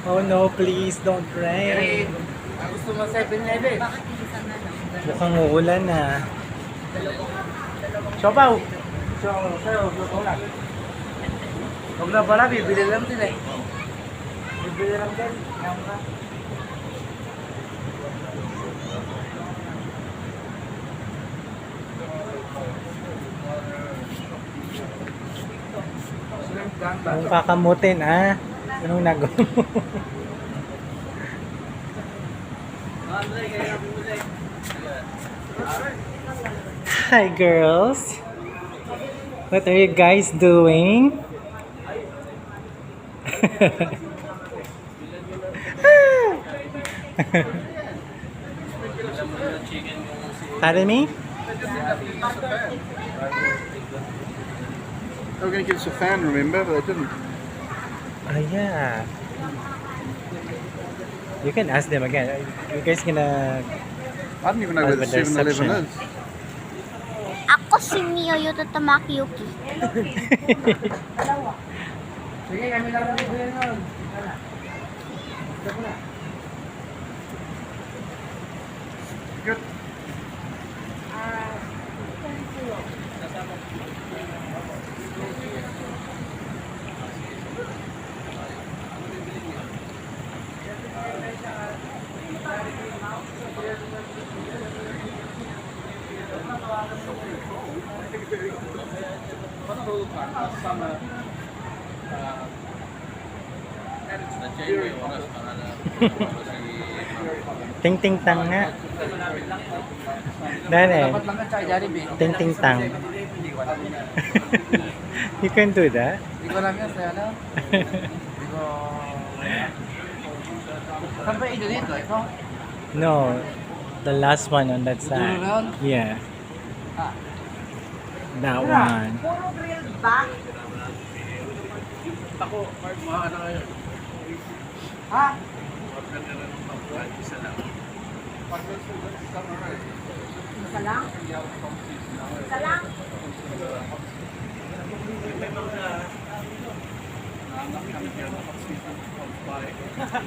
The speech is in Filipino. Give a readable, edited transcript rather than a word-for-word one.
Oh no, please don't rain. Gusto mo 7-Eleven? Mukhang uulan na. Siopaw! Sa'yo, lang. Huwag na pala, bibili lang din eh. Bibili lang din. Yan ka. Anong kakamutin, ah? Anong nagawa mo? Hi, girls. What are you guys doing? Pardon me? They were going to give us a fan, remember, but they didn't. Oh, yeah. You can ask them again. You guys gonna... I don't even know where the 7-Eleven is. Ako si Miyoyo Tatamaki Yuki. Sige, kami lang bibili nun. Good. Ting ting tang nga. Dali. Dapat lang ka tsaka Jollibee. Ting ting tang. You can do that. Hindi ko alam yan, sa'yo lang. Hindi ko... Saan ba ito dito? Ito? No, the last one on that side. Yeah, Ah. that one. Puro grilled ba? Ha? Isa lang? Isa lang?